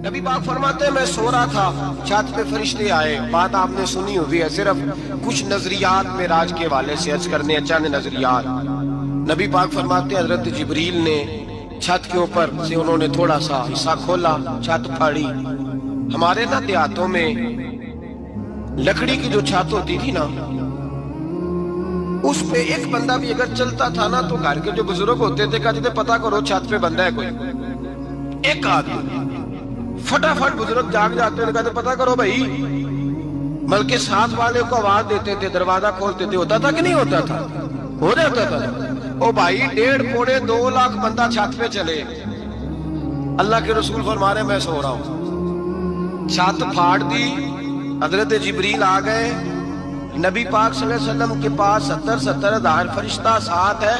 نبی پاک فرماتے ہیں میں سو رہا تھا، چھت پہ فرشتے آئے. بات آپ نے سنی ہوئی ہے، صرف کچھ نظریات معراج کے حوالے سے عرض کرنے ہیں، چند نظریات. نبی پاک فرماتے ہیں حضرت جبریل نے چھت کے اوپر سے انہوں نے تھوڑا سا حصہ کھولا، چھت پھاڑی. ہمارے نا دیہاتوں میں لکڑی کی جو چھت ہوتی تھی نا، اس پہ ایک بندہ بھی اگر چلتا تھا نا تو گھر کے جو بزرگ ہوتے تھے کہتے تھے پتہ کرو چھت پہ بندہ ہے کوئی. ایک آدمی فٹافٹ بزرگ جاگ جاتے ہیں، کہتے پتہ کرو بھائی. بلکہ ساتھ والے کو آواز دیتے تھے، دروازہ کھولتے تھے. ہوتا تھا کہ نہیں ہوتا تھا؟ ہو جاتا تھا. او بھائی 1.5 پونے 2 لاکھ بندہ چھت پہ چلے. اللہ کے رسول فرما رہے میں سو رہا ہوں، چھت پھاڑ دی. حضرت جبریل آ گئے. نبی پاک صلی اللہ علیہ وسلم کے پاس 70 ہزار فرشتہ ساتھ ہے،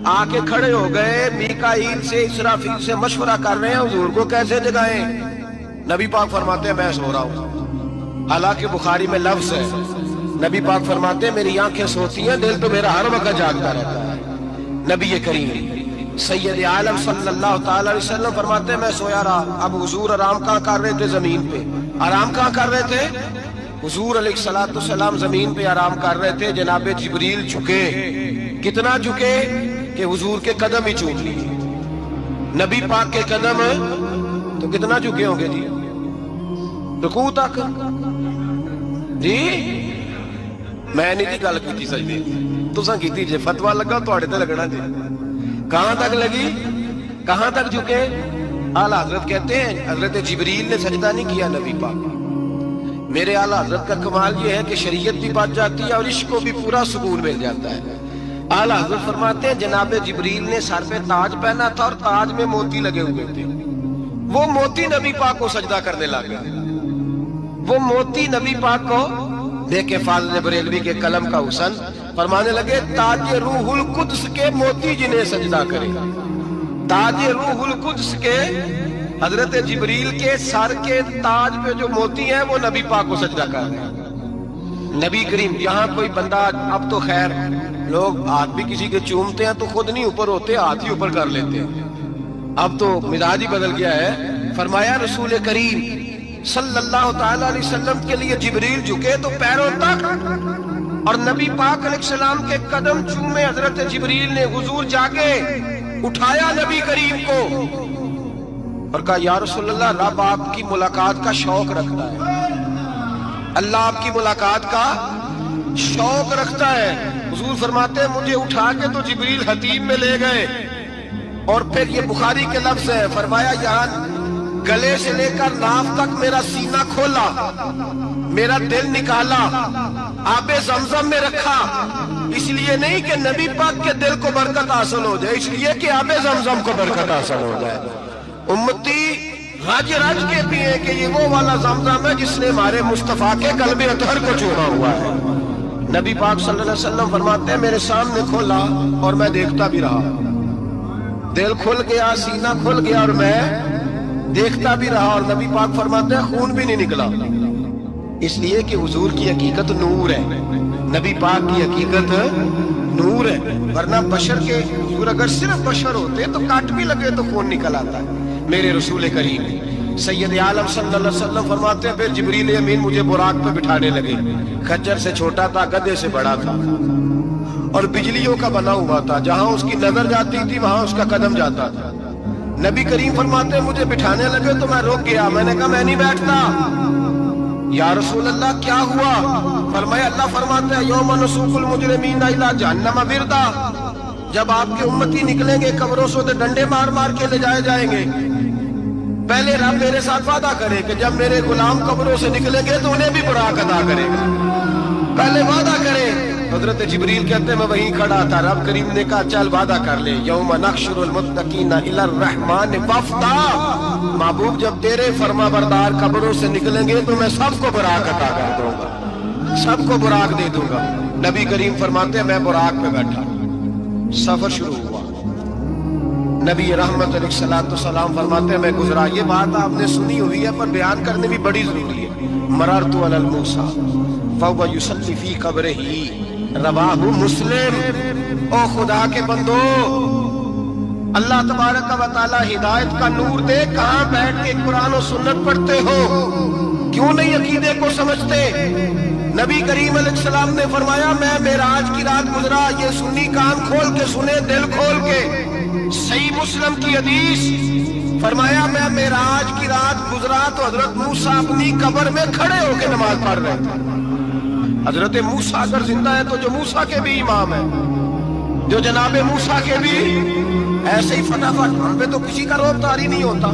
آ کے کھڑے ہو گئے. میکائیل سے اسرافیل سے مشورہ کر رہے ہیں حضور کو کیسے جگائیں. نبی پاک فرماتے ہیں میں سو رہا ہوں. حالانکہ بخاری میں لفظ ہے، نبی پاک فرماتے ہیں میری آنکھیں سوتی ہیں، دل تو میرا ہر وقت جاگتا رہتا ہے. نبی کریم سید عالم صلی اللہ تعالی علیہ وسلم فرماتے ہیں میں سویا رہا. اب حضور آرام کہاں کر رہے تھے؟ زمین پہ. آرام کہاں کر رہے تھے؟ حضور علیہ السلام زمین پہ آرام کر رہے تھے. جناب جبریل جھکے. کتنا جھکے کہ حضور کے قدم ہی چوم لیے. نبی پاک کے قدم تو کتنا جھکے ہوں گے جی؟ رکوع تک. جی میں نہیں گل کی سجدے تساں کیتی جے، فتوا لگا تواڈے تے لگنا جی. کہاں تک لگی؟ کہاں تک جھکے؟ اعلیٰ حضرت کہتے ہیں حضرت جبریل نے سجدہ نہیں کیا نبی پاک. میرے اعلیٰ حضرت کا کمال یہ ہے کہ شریعت بھی بچ جاتی ہے اور عشق کو بھی پورا سکون مل جاتا ہے. اعلیٰ حضرت فرماتے ہیں جناب جبریل نے سر پہ تاج پہنا تھا اور تاج میں موتی لگے ہوئے تھے. وہ موتی نبی پاک کو سجدہ کرنے لگے. وہ موتی نبی پاک کو دیکھے فاضل بریلوی کے قلم کا حسن فرمانے لگے تاج روح القدس کے موتی جنہیں سجدہ کرے. تاج روح القدس کے حضرت جبریل کے سر کے تاج پہ جو موتی ہیں وہ نبی پاک کو سجدہ کر رہے ہیں. نبی کریم یہاں کوئی بندہ، اب تو خیر لوگ ہاتھ بھی کسی کے چومتے ہیں تو خود نہیں اوپر ہوتے، ہاتھ ہی اوپر کر لیتے ہیں. اب تو مزاج ہی بدل گیا ہے. فرمایا رسول کریم صلی اللہ تعالی علیہ وسلم کے لیے جبریل جھکے تو پیروں تک اور نبی پاک علیہ السلام کے قدم چومے. حضرت جبریل نے حضور جاگے، اٹھایا نبی کریم کو اور کہا یا رسول اللہ رب آپ کی ملاقات کا شوق رکھتا ہے. اللہ آپ کی ملاقات کا شوق رکھتا ہے. حضور فرماتے ہیں مجھے اٹھا کے تو جبریل حتیم میں لے گئے اور پھر یہ بخاری کے لفظ ہے، فرمایا یہاں گلے سے لے کر ناف تک میرا سینہ کھولا، میرا دل نکالا، آب زمزم میں رکھا. اس لیے نہیں کہ نبی پاک کے دل کو برکت حاصل ہو جائے، اس لیے کہ آب زمزم کو برکت حاصل ہو جائے. امتی رج رج کے پیے کہ یہ وہ والا زمزم ہے جس نے ہمارے مصطفیٰ کے قلب اطہر کو چوما ہوا ہے. نبی پاک صلی اللہ علیہ وسلم فرماتے ہیں میرے سامنے کھولا اور میں دیکھتا بھی رہا. دل کھل گیا، سینہ کھل گیا اور میں دیکھتا بھی رہا. اور نبی پاک فرماتے ہیں خون بھی نہیں نکلا، اس لیے کہ حضور کی حقیقت نور ہے. نبی پاک کی حقیقت نور ہے. ورنہ بشر کے حضور اگر صرف بشر ہوتے تو کاٹ بھی لگے تو خون نکل آتا ہے. میرے رسول کریم سید عالم صلی اللہ علیہ وسلم فرماتے ہیں پھر جبریل امین مجھے براق پہ بٹھانے لگے. خچر سے چھوٹا تھا، گدھے سے بڑا تھا اور بجلیوں کا بنا ہوا تھا. جہاں اس کی نظر جاتی تھی وہاں اس کا قدم جاتا تھا. نبی کریم فرماتے ہیں مجھے بٹھانے لگے تو میں رک گیا. میں نے کہا میں نہیں بیٹھتا. یا رسول اللہ کیا ہوا؟ فرمایا اللہ فرماتے ہیں یوم نسوق المجرمین الی جہنم وردا. جب آپ کے امتی نکلیں گے قبروں سے ڈنڈے مار مار کے لے جائے جائیں گے. پہلے رب میرے ساتھ وعدہ کرے کہ جب میرے غلام قبروں سے نکلیں گے تو انہیں بھی براق ادا کرے گا. پہلے وعدہ کرے. حضرت جبریل کہتے ہیں میں وہیں کھڑا تھا. رب کریم نے کہا چل وعدہ کر لے. یوم نحشر المتقین الی الرحمن وفدا. محبوب جب تیرے فرما بردار قبروں سے نکلیں گے تو میں سب کو براق عطا کر دوں گا، سب کو براق دے دوں گا. نبی کریم فرماتے ہیں میں براق پہ بیٹھا. سفر شروع ہوا. نبی رحمت علیہ السلام فرماتے ہیں میں گزرا. یہ بات آپ نے سنی ہوئی ہے پر بیان کرنے بھی بڑی ضروری ہے. مررت علی الموسیٰ فهو یصلی فی قبرہ رواہ مسلم. او خدا کے بندو اللہ تبارک و تعالی ہدایت کا نور دے، کہاں بیٹھ کے قرآن و سنت پڑھتے ہو؟ کیوں نہیں عقیدے کو سمجھتے؟ نبی کریم علیہ السلام نے فرمایا میں معراج کی رات گزرا، یہ سنی کان کھول کے سنے، دل کھول کے۔ صحیح مسلم کی حدیث، فرمایا میں معراج کی رات گزرا تو حضرت موسیٰ اپنی قبر میں کھڑے ہو کے نماز پڑھ رہے تھے۔ حضرت موسیٰ اگر زندہ ہے تو جو موسیٰ کے بھی امام ہے، جو جناب موسیٰ کے بھی ایسے ہی فٹافٹ، ہم پہ تو کسی کا روب طاری نہیں ہوتا۔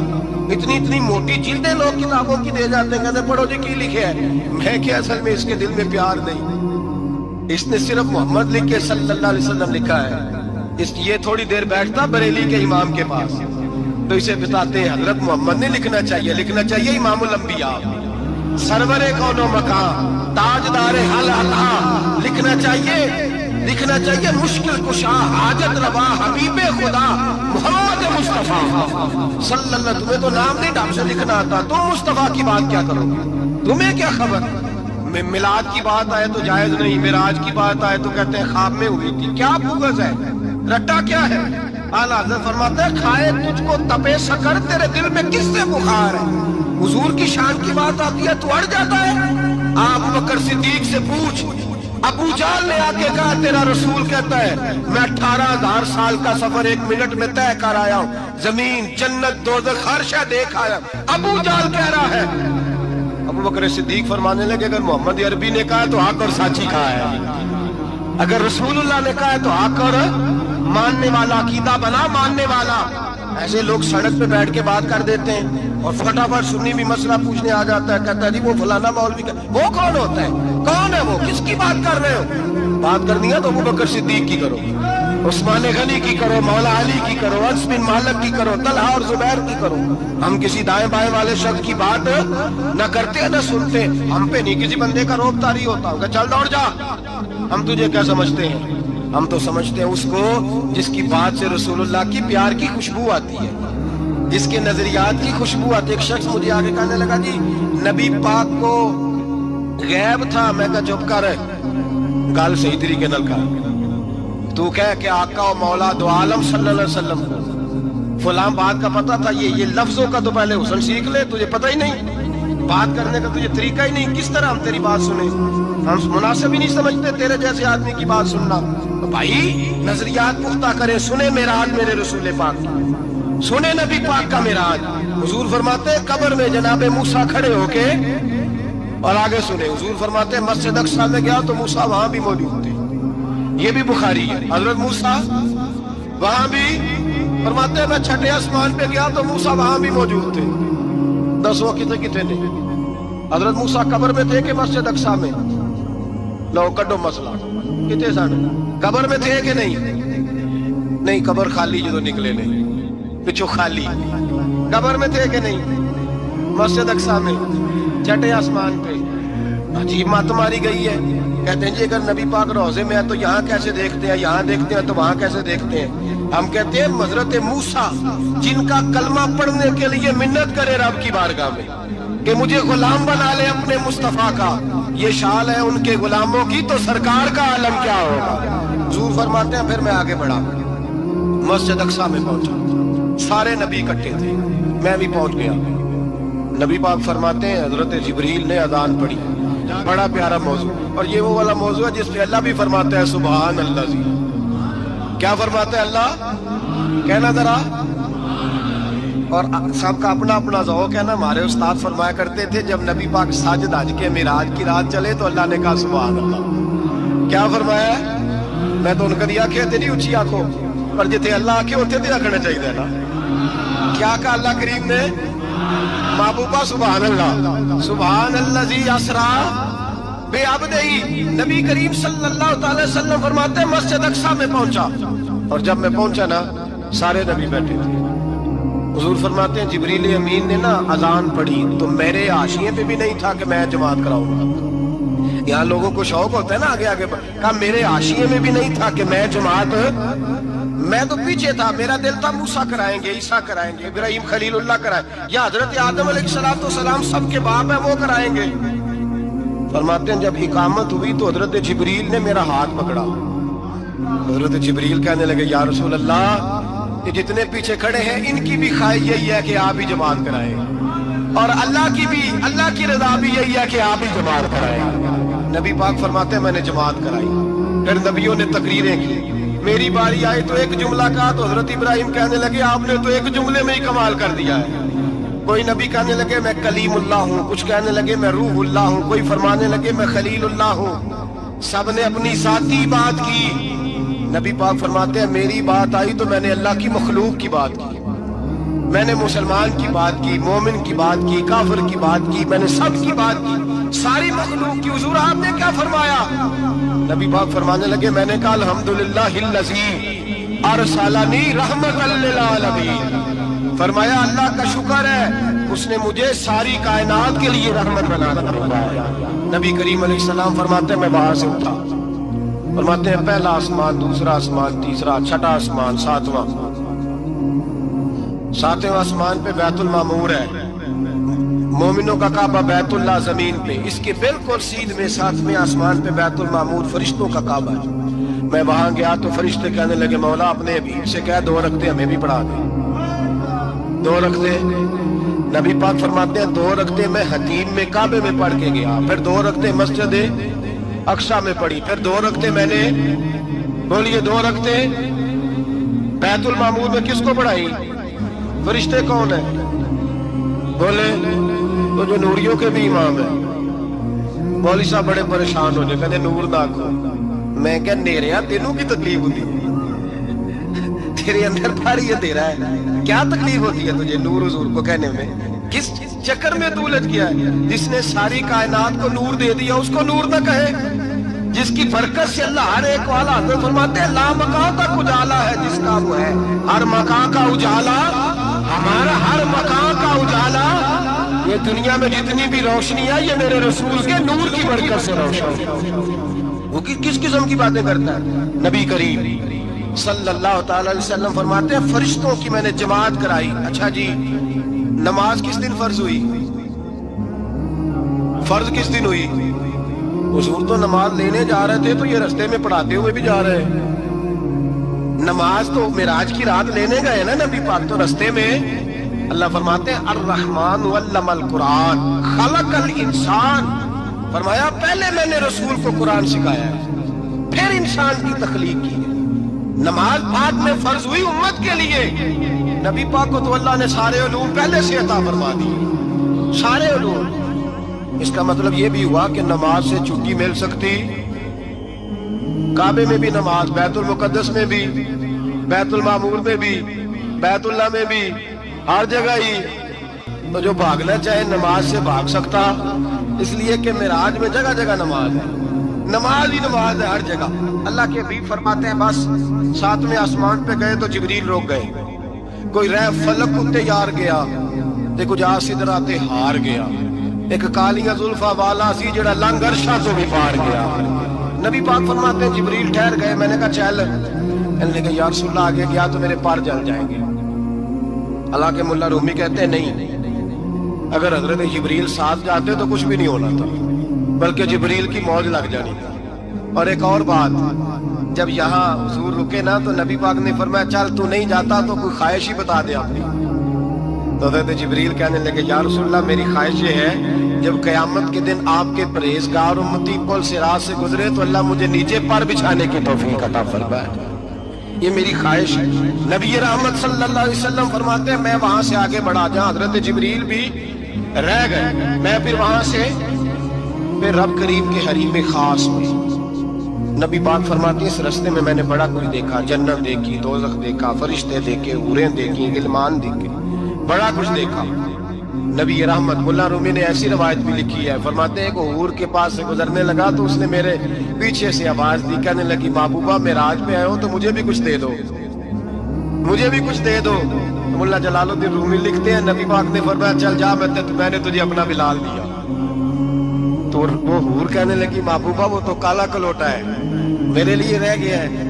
اتنی اتنی موٹی جلدیں لوگ کتابوں کی دے جاتے ہیں، کہتے پڑھو جی کی لکھے ہے، میں کہ اصل میں اس کے دل میں پیار نہیں، اس نے صرف محمد لکھ کے صلی اللہ علیہ وسلم لکھا ہے۔ یہ تھوڑی دیر بیٹھتا بریلی کے امام کے پاس تو اسے بتاتے ہیں حضرت محمد نے لکھنا چاہیے، لکھنا چاہیے امام الانبیاء، سرور کون و مکان، تاجدار حل حلہ، لکھنا چاہیے مشکل کشا، حاجت روا، حبیب خدا محمد مصطفیٰ صلی اللہ۔ تمہیں تو نام نہیں ڈھنگ سے لکھنا آتا، تم مصطفیٰ کی بات کیا کرو گے؟ تمہیں کیا خبر؟ میلاد کی بات آئے تو جائز نہیں، معراج کی بات آئے تو کہتے ہیں خواب میں ہوئی تھی۔ کیا بغض ہے، رٹا کیا ہے؟ اعلیٰ حضرت فرماتے ہیں کھائے تجھ کو تپے سکر، تیرے دل میں کس سے بخار ہے؟ حضور کی شان کی بات آتی ہے تو اڑ جاتا ہے۔ آپ بکر صدیق سے پوچھ، ابو جہل نے آ کے کہا تیرا رسول کہتا ہے میں 18,000 سال کا سفر 1 منٹ میں طے کر آیا ہوں، زمین جنت دوزخ ہر شے دیکھ آیا۔ ابو جہل کہہ رہا ہے۔ ابو بکر صدیق فرمانے لگے اگر محمد عربی نے کہا تو حق اور سچی کہا ہے، اگر رسول اللہ نے کہا ہے تو حق اور ماننے والا، عقیدہ بنا ماننے والا۔ ایسے لوگ سڑک پہ بیٹھ کے بات کر دیتے ہیں اور فٹافٹ سنی بھی مسئلہ پوچھنے آ جاتا ہے، کہتا ہے جی وہ فلانا مولوی کا، وہ کون ہوتا ہے؟ کون ہے وہ؟ کس کی بات کر رہے ہو؟ بات کرنی ہے تو ابو بکر صدیق کی کرو، عثمان غنی کی کرو، مولا علی کی کرو، انس بن مالک کی کرو، طلحہ اور زبیر کی کرو۔ ہم کسی دائیں بائیں والے شخص کی بات نہ کرتے نہ سنتے، ہم پہ نہیں کسی بندے کا روب طاری ہوتا کہ چل دوڑ جا، ہم تجھے کیا سمجھتے ہیں؟ ہم تو سمجھتے ہیں اس کو جس کی بات سے رسول اللہ کی پیار کی خوشبو آتی ہے، جس کے نظریات کی خوشبو آتی ہے۔ ایک شخص مجھے آگے کہنے لگا جی نبی پاک کو غیب تھا، میں کہا چپ کر، گال صحیح طریقے نال کر، تو کہہ کہ آقا و مولا دو عالم صلی اللہ علیہ وسلم کو فلاں بات کا پتہ تھا، یہ لفظوں کا تو پہلے حسن سیکھ لے، تجھے پتہ ہی نہیں، بات کرنے کا تجھے طریقہ ہی نہیں، کس طرح ہم تیری بات سنیں؟ ہم مناسب ہی نہیں سمجھتے تیرے جیسے آدمی کی بات سننا۔ بھائی نظریات پختہ کرے، سنے معراج میرے رسول پاک کی، سنے نبی پاک کا معراج۔ حضور فرماتے قبر میں جناب موسیٰ کھڑے ہو کے، اور آگے سنے حضور فرماتے مسجد اقصیٰ میں گیا تو موسیٰ وہاں بھی موجود تھے، یہ بھی بخاری ہے، حضرت موسیٰ وہاں بھی، فرماتے میں چھٹے آسمان پہ گیا تو موسیٰ وہاں بھی موجود تھے۔ 10 وقت کتنے نے حضرت موسیٰ قبر میں تھے کہ مسجد اقصیٰ میں؟ لو کڈو مسئلہ، کتنے سن قبر میں تھے کہ نہیں؟ قبر خالی جو نکلے نہیں پچھو خالی، قبر میں تھے کہ نہیں؟ مسجد اقصیٰ میں، چھٹے آسمان پہ۔ عجیب بات ماری گئی ہے، کہتے ہیں جی اگر نبی پاک روضے میں ہے تو یہاں کیسے دیکھتے ہیں، یہاں دیکھتے ہیں تو وہاں کیسے دیکھتے ہیں؟ ہم کہتے ہیں حضرت موسیٰ جن کا کلمہ پڑھنے کے لیے منت کرے رب کی بارگاہ میں کہ مجھے غلام بنا لے اپنے مصطفیٰ کا، یہ شان ہے ان کے غلاموں کی، تو سرکار کا عالم کیا ہوگا؟ حضور فرماتے ہیں پھر میں آگے بڑھا، مسجد اقصیٰ میں پہنچا، سارے نبی اکٹھے تھے، میں بھی پہنچ گیا۔ نبی پاک فرماتے ہیں حضرت جبریل نے اذان پڑھی، بڑا پیارا موضوع، اور یہ وہ والا موضوع ہے جس پہ اللہ بھی فرماتا ہے سبحان اللہ جی۔ کیا فرماتے ہیں اللہ؟ کہنا ذرا، اور سب کا اپنا اپنا ذوق ہے نا۔ ہمارے استاد فرمایا کرتے تھے جب نبی پاک ساجد حج کے معراج کی رات چلے تو اللہ نے کہا سبحان اللہ۔ کیا فرمایا ہے؟ میں تو ان کا دیا کہ تیری اچھی آنکھوں پر جتنے اللہ آنکھیں ہوتے تھے آکھنا چاہیے نا۔ کیا کہا اللہ کریم نے؟ محبوبہ سبحان اللہ، سبحان الذی اسرا بے عبدہی۔ نبی کریم صلی اللہ تعالی وسلم فرماتے ہیں مسجد اقصیٰ میں پہنچا، اور جب میں پہنچا نا سارے نبی بیٹھے تھے۔ حضور فرماتے ہیں جبریل امین نے نا اذان پڑھی تو میرے حاشیے پہ بھی نہیں تھا کہ میں جماعت کراؤں گا۔ یہاں لوگوں کو شوق ہوتا ہے نا آگے آگے، کہا میرے حاشیے میں بھی نہیں تھا کہ میں جماعت، میں تو پیچھے تھا، میرا دل تھا موسیٰ کرائیں گے، عیسیٰ کرائیں گے، ابراہیم خلیل اللہ کرائیں، یا حضرت آدم علیہ السلام سب کے باپ ہیں وہ کرائیں گے۔ فرماتے ہیں جب اقامت ہوئی تو حضرت جبریل نے میرا ہاتھ پکڑا، حضرت جبریل کہنے لگے یا رسول اللہ یہ جتنے پیچھے کھڑے ہیں ان کی بھی خواہش یہی ہے کہ آپ ہی جماعت کرائیں، اور اللہ کی رضا بھی یہی ہے کہ آپ ہی جماعت کرائیں۔ نبی پاک فرماتے ہیں میں نے جماعت کرائی، پھر نبیوں نے تقریریں کی، میری باری آئی تو ایک جملہ کہا تو حضرت ابراہیم کہنے لگے آپ نے تو ایک جملے میں ہی کمال کر دیا ہے۔ کوئی نبی کہنے لگے میں کلیم اللہ ہوں، کچھ کہنے لگے میں روح اللہ ہوں، کوئی فرمانے لگے میں خلیل اللہ ہوں، سب نے اپنی ذاتی بات کی۔ نبی پاک فرماتے ہیں میری بات آئی تو میں نے اللہ کی مخلوق کی بات کی، میں نے مسلمان کی بات کی، مومن کی بات کی، کافر کی بات کی، میں نے سب کی بات کی، ساری مخلوق کی۔ حضور آپ نے کیا فرمایا؟ نبی پاک فرمانے لگے میں نے کہا الحمدللہ الذی ارسلنی رحمۃ للعالمین، فرمایا اللہ کا شکر ہے اس نے مجھے ساری کائنات کے لیے رحمت بنا دیا۔ نبی کریم علیہ السلام فرماتے ہیں میں وہاں سے اٹھا، فرماتے ہیں پہلا آسمان، دوسرا آسمان، تیسرا، چھٹا آسمان، ساتواں آسمان پہ بیت المعمور ہے، مومنوں کا کعبہ بیت اللہ زمین پہ، اس کے بالکل سیدھ میں 7ویں آسمان پہ بیت المعمور فرشتوں کا کعبہ ہے۔ میں وہاں گیا تو فرشتے کہنے لگے مولا اپنے حبیب سے کہہ 2 رکعتیں ہمیں بھی پڑھا دیں۔ 2 رکعتیں نبی پاک فرماتے ہیں 2 رکعتیں میں حتیم میں کعبے میں پڑھ کے گیا، پھر 2 رکعتیں مسجد اقصی میں پڑھی، پھر 2 رکعتیں میں نے بولیے 2 رکعتیں بیت المعمور میں کس کو پڑھائی؟ فرشتے کون ہیں؟ بولے تو جو نوریوں کے بھی امام ہیں۔ مولوی صاحب بڑے پریشان ہو جائے، کہنے نور نہ کھو۔ میں کہ نیریا تینوں کی تکلیف ہوتی ہے، تیرے اندر بھاری یہ دے رہا ہے، کیا تکلیف ہوتی ہے تجھے نور حضور کو کہنے میں؟ کس چکر میں تو الجھ گیا ہے؟ جس نے ساری کائنات کو نور دے دیا اس کو نور نہ کہے؟ جس کی برکت سے اللہ ہر ایک والا حضرت فرماتے ہیں لا مکان تک اجالا ہے جس کا وہ ہے، ہر مکان کا اجالا ہمارا، ہر مکان کا اجالا، یہ دنیا میں جتنی بھی روشنی ہے یہ میرے رسول کے نور کی برکت سے روشن ہے۔ وہ کس قسم کی باتیں کرتا ہے؟ نبی کریم صلی اللہ تعالی علیہ وسلم فرماتے ہیں فرشتوں کی میں نے جماعت کرائی۔ اچھا جی نماز کس دن فرض ہوئی؟ فرض کس دن ہوئی؟ حضور تو نماز لینے جا رہے تھے تو یہ رستے میں پڑھاتے ہوئے بھی جا رہے ہیں۔ نماز تو معراج کی رات لینے گئے نا نبی پاک، تو رستے میں اللہ فرماتے ہیں الرحمن علم القرآن خلق الانسان، فرمایا پہلے میں نے رسول کو قرآن سکھایا ہے پھر انسان کی تخلیق کی ہے۔ نماز بعد میں فرض ہوئی امت کے لیے، نبی پاک کو تو اللہ نے سارے علوم پہلے سے عطا فرما دی، سارے علوم۔ اس کا مطلب یہ بھی ہوا کہ نماز سے چھٹی مل سکتی، کعبے میں بھی نماز، بیت المقدس میں بھی، بیت المعمور میں بھی، بیت اللہ میں بھی، ہر جگہ ہی۔ تو جو بھاگنا چاہے نماز سے بھاگ سکتا، اس لیے کہ معراج میں جگہ جگہ نماز ہے، نماز ہی نماز ہے ہر جگہ۔ اللہ کے حبیب فرماتے ہیں بس 7ویں آسمان پہ گئے تو جبریل روک گئے، کوئی رہ فلک اتے یار گیا تے کچھ سدراتے ہار گیا، ایک کالیاں زلفاں والا سی جڑا لنگ عرشاں تو بھی پار گیا۔ نبی پاک فرماتے ہیں جبریل ٹھہر گئے، میں نے کہا چل، کہنے لگے یا رسول اللہ آگے گیا تو میرے پار جل جائیں گے۔ حالانکہ ملا رومی کہتے ہیں نہیں، اگر حضرت جبریل ساتھ جاتے تو کچھ بھی نہیں ہونا تھا، بلکہ جبریل کی موج لگ جانی تھی۔ اور ایک اور بات، جب یہاں حضور رکے نا تو نبی پاک نے فرمایا چل تو نہیں جاتا تو کوئی خواہش ہی بتا دے اپنی۔ تو حضرت جبریل کہنے لگے یا رسول اللہ میری خواہش یہ ہے جب قیامت کے دن آپ کے پرہیزگار امتی پل صراط سے گزرے تو اللہ مجھے نیچے پر بچھانے کی توفیق عطا فرمائے، یہ میری خواہش ہے۔ نبی رحمت صلی اللہ علیہ وسلم فرماتے ہیں میں وہاں سے آگے بڑھا جہاں حضرت جبریل بھی رہ گئے، میں پھر وہاں سے پھر رب کریم کے حریم خاص میں۔ نبی پاک فرماتے ہیں اس رستے میں میں نے بڑا کچھ دیکھا، جنت دیکھی، دوزخ دیکھا، فرشتے دیکھے، حوریں دیکھی، غلمان دیکھے، بڑا کچھ دیکھا۔ نبی رحمت ملا رومی نے ایسی روایت بھی لکھی ہے، فرماتے ہیں کہ حور کے پاس سے گزرنے لگا تو اس نے میرے پیچھے سے آواز دی، کہنے لگی محبوبہ معراج پہ آئے ہو تو مجھے بھی کچھ دے دو، مجھے بھی کچھ دے دو۔ ملا جلال الدین رومی لکھتے ہیں نبی پاک نے فرمایا چل جا میں نے تجھے اپنا بلال دیا۔ تو وہ حور کہنے لگی محبوبہ وہ تو کالا کلوٹا ہے، میرے لیے رہ گیا ہے۔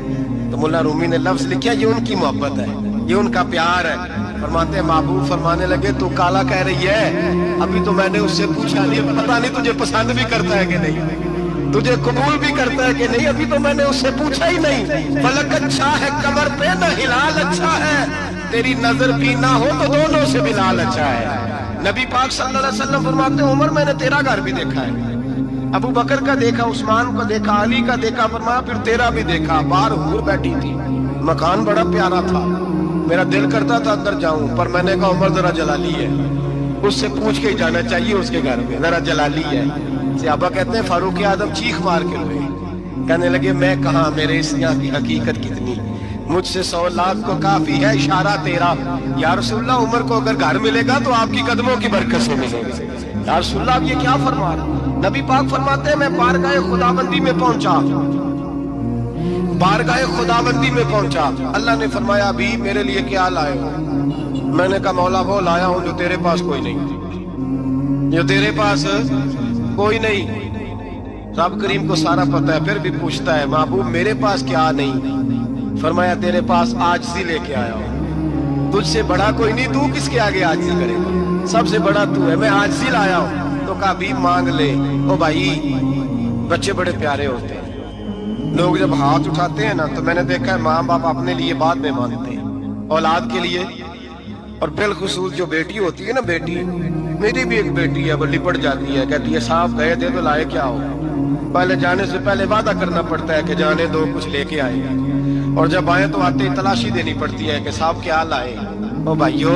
تو ملا رومی نے لفظ لکھا یہ ان کی محبت ہے، یہ ان کا پیار ہے۔ فرماتے ہیں محبوب فرمانے لگے تو کالا کہہ رہی ہے، ابھی تو میں نے اس سے پوچھا نہیں، پتہ نہیں تجھے پسند بھی کرتا ہے کہ نہیں۔ تجھے قبول بھی کرتا ہے کہ نہیں؟ ابھی تو میں نے اس سے پوچھا ہی نہیں. فلک اچھا ہے کمر پہ نہ ہلال اچھا ہے, تیری نظر بھی نہ ہو تو دونوں سے بلال اچھا ہے. نبی پاک صلی اللہ علیہ وسلم فرماتے ہیں عمر میں نے تیرا گھر بھی دیکھا ہے, ابو بکر کا دیکھا, عثمان کو دیکھا, علی کا دیکھا, فرمایا پھر تیرا بھی دیکھا. باہر حور بیٹھی تھی, مکان بڑا پیارا تھا, میرا دل کرتا تھا اندر جاؤں, پر میں نے کہا عمر ذرا جلالی ہے, اس سے پوچھ کے ہی جانا چاہیے اس کے گھر میں, ذرا جلالی ہے. صحابہ کہتے ہیں فاروق اعظم چیخ مار کے روئے, کہنے لگے میں کہاں, میرے اس یہاں کی حقیقت کتنی, مجھ سے 100 لاکھ کو کافی ہے اشارہ تیرا. یا رسول اللہ عمر کو اگر گھر ملے گا تو آپ کی قدموں کی برکت سے ملے گا. یا رسول اللہ آپ یہ کیا فرما رہے ہیں؟ نبی پاک فرماتے ہیں میں بارگاہ خداوندی میں پہنچا, بارگاہ خداوندی میں پہنچا, اللہ نے فرمایا ابھی میرے لیے کیا لائے ہو؟ میں نے کہا مولا وہ لایا ہوں جو تیرے پاس کوئی نہیں, جو تیرے پاس کوئی نہیں. رب کریم کو سارا پتہ ہے, پھر بھی پوچھتا ہے محبوب میرے پاس کیا نہیں؟ فرمایا تیرے پاس عاجزی لے کے آیا ہوں, تجھ سے بڑا کوئی نہیں, تو کس کے آگے عاجزی کرے گا, سب سے بڑا تو ہے, میں عاجزی لایا ہوں. تو کہا بھی مانگ لے. او بھائی بچے بڑے پیارے ہوتے ہیں, لوگ جب ہاتھ اٹھاتے ہیں نا تو میں نے دیکھا ہے ماں باپ اپنے لیے بعد میں مانگتے ہیں, اولاد کے لیے. اور بالخصوص جو بیٹی ہوتی ہے نا, بیٹی میری بھی ایک بیٹی ہے, وہ لپٹ جاتی ہے, کہتی ہے صاحب گئے تھے تو لائے کیا ہو؟ پہلے جانے سے پہلے وعدہ کرنا پڑتا ہے کہ جانے دو کچھ لے کے آئے, اور جب آئے تو آتے ہی تلاشی دینی پڑتی ہے کہ صاحب کیا لائے. او بھائیو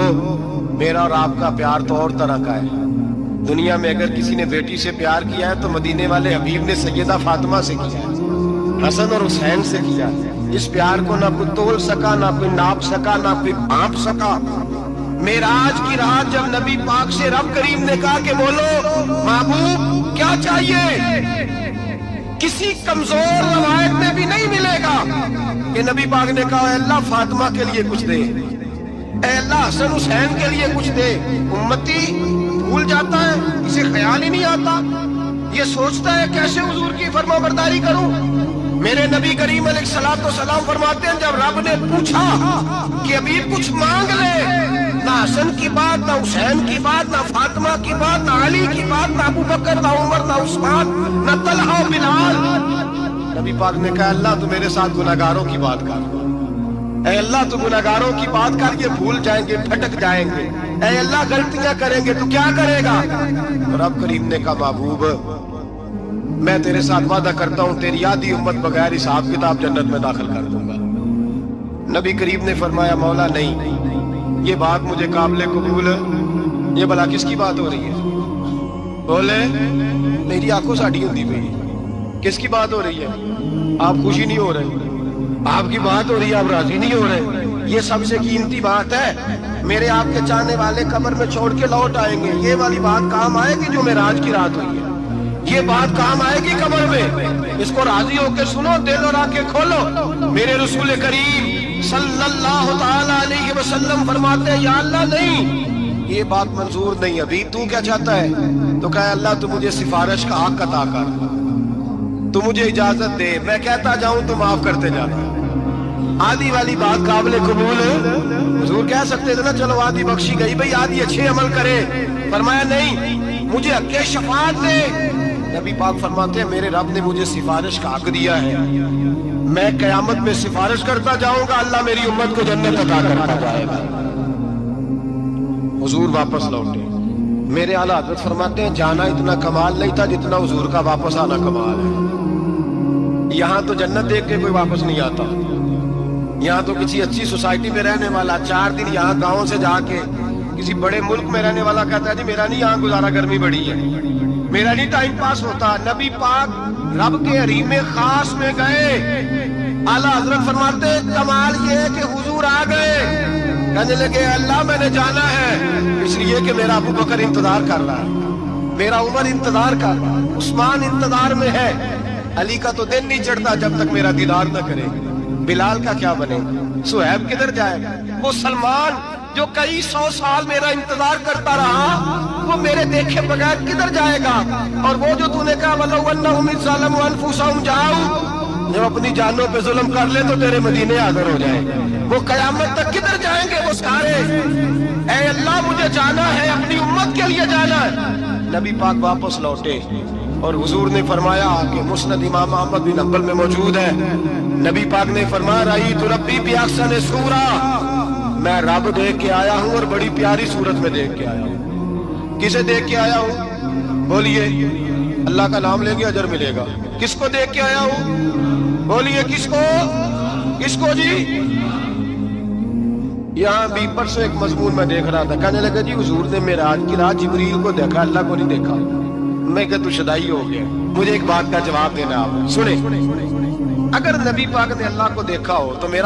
میرا اور آپ کا پیار تو اور طرح کا ہے. دنیا میں اگر کسی نے بیٹی سے پیار کیا ہے تو مدینے والے حبیب نے سیدہ فاطمہ سے کیا ہے, حسن اور حسین سے کیا. اس پیار کو نہ کوئی تول سکا, نہ کوئی ناپ سکا, نہ کوئی بھانپ سکا. معراج کی رات جب نبی پاک سے رب کریم نے کہا کہ بولو محبوب کیا چاہیے, کسی کمزور روایت میں بھی نہیں ملے گا کہ نبی پاک نے کہا اے اللہ فاطمہ کے لیے کچھ دے, اے اللہ حسن حسین کے لیے کچھ دے. امتی بھول جاتا ہے, اسے خیال ہی نہیں آتا, یہ سوچتا ہے کیسے حضور کی فرما برداری کروں. میرے نبی کریم علیہ الصلوۃ والسلام فرماتے ہیں جب رب نے پوچھا کہ ابھی کچھ مانگ لے, نہ حسن کی بات, نہ حسین کی بات, نہ فاطمہ کی بات, نہ علی کی بات, نہ ابو بکر, نہ عمر, نہ عثمان, نہ طلحہ و بلال. نبی پاک نے کہا اللہ تو میرے ساتھ گناہگاروں کی بات کر, اے اللہ تو گناہگاروں کی بات کر, یہ بھول جائیں گے, پھٹک جائیں گے, اے اللہ غلطیاں کریں گے تو کیا کرے گا. رب کریم نے کہا محبوب میں تیرے ساتھ وعدہ کرتا ہوں تیری آدھی امت بغیر حساب کتاب جنت میں داخل کر دوں گا. نبی کریم نے فرمایا مولا نہیں, یہ بات مجھے قابل قبول ہے. یہ بھلا کس کی بات ہو رہی ہے؟ بولے میری آنکھوں ساڑھی ہوتی پئی, کس کی بات ہو رہی ہے؟ آپ خوشی نہیں ہو رہے, آپ کی بات ہو رہی ہے, آپ راضی نہیں ہو رہے. یہ سب سے قیمتی بات ہے, میرے آپ کے چاہنے والے قبر میں چھوڑ کے لوٹ آئیں گے. یہ والی بات کام آئے گی جو معراج کی رات ہوئی ہے, یہ بات کام آئے گی قبر میں. اس کو راضی ہو کے سنو, دل اور آنکھیں کھولو. میرے رسول کریم صلی اللہ تعالی علیہ وسلم فرماتے ہیں یا اللہ نہیں, یہ بات منظور نہیں. ابھی تو کیا چاہتا ہے؟ تو کہا اللہ تو مجھے سفارش کا حق عطا کر, تو مجھے اجازت دے, میں کہتا جاؤں تو معاف کرتے جانا. آدھی والی بات قابل قبول ہے. حضور کہہ سکتے تھے نا چلو آدھی بخشی گئی, بھئی آدھی اچھے عمل کرے. فرمایا نہیں, مجھے حق شفاعت دے. نبی پاک فرماتے ہیں میرے رب نے مجھے سفارش کا حق دیا ہے, میں قیامت میں سفارش کرتا جاؤں گا, اللہ میری امت کو جنت عطا کرتا جائے گا. حضور واپس لوٹے. میرے اعلیٰ حضرت فرماتے ہیں جانا اتنا کمال نہیں تھا جتنا حضور کا واپس آنا کمال ہے. یہاں تو جنت دیکھ کے کوئی واپس نہیں آتا, یہاں تو کسی اچھی سوسائٹی میں رہنے والا 4 دن یہاں گاؤں سے جا کے کسی بڑے ملک میں رہنے والا کہتا ہے جی میرا نہیں یہاں گزارا, گرمی بڑی ہے, میرا نہیں ٹائم پاس ہوتا. نبی پاک رب کے حریم خاص میں گئے, اعلیٰ حضرت فرماتے ہیں کمال یہ ہے کہ حضور آ گئے, کہنے لگے اللہ میں نے جانا ہے اس لیے کہ میرا ابو بکر انتظار کر رہا ہے, میرا عمر انتظار کر رہا ہے, عثمان انتظار میں ہے, علی کا تو دن نہیں چڑھتا جب تک میرا دیدار نہ کرے. بلال کا کیا بنے, صہیب کدھر جائے گا, وہ سلمان جو کئی 100 سال میرا انتظار کرتا رہا وہ میرے دیکھے بغیر کدھر جائے گا. اور وہ جو تو نے کہا وَلَوْ أَنَّهُمْ إِذْ ظَلَمُوا أَنفُسَهُمْ جَاءُوا, جو اپنی جانوں پہ ظلم کر لے تو تیرے مدینے حاضر ہو جائیں, وہ قیامت تک کدھر جائیں گے وہ سارے. اے اللہ مجھے جانا ہے, اپنی امت کے لیے جانا ہے. نبی پاک واپس لوٹے, اور حضور نے فرمایا کہ مسند امام احمد بن حنبل میں موجود ہے، نبی پاک نے فرمایا رأیت ربی بأحسن صورہ، میں رب دیکھ کے آیا ہوں اور بڑی پیاری صورت میں دیکھ کے آیا ہوں۔ کسے دیکھ کے آیا ہوں؟ بولیے، اللہ کا نام لیں گے اجر ملے گا۔ کس کو دیکھ کے آیا ہوں؟ بولیے کس کو؟ کس کو جی؟ یہاں بھی پرسوں ایک مضمون میں دیکھ رہا تھا، کہنے لگا جی حضور نے معراج کی رات جبریل کو دیکھا، اللہ کو نہیں دیکھا۔ میں کہ تو شدائی ہو گیا۔ مجھے ایک بات کا جواب دینا آپ سنیں، اگر نبی پاک نے اللہ کو دیکھا ہو تو میرا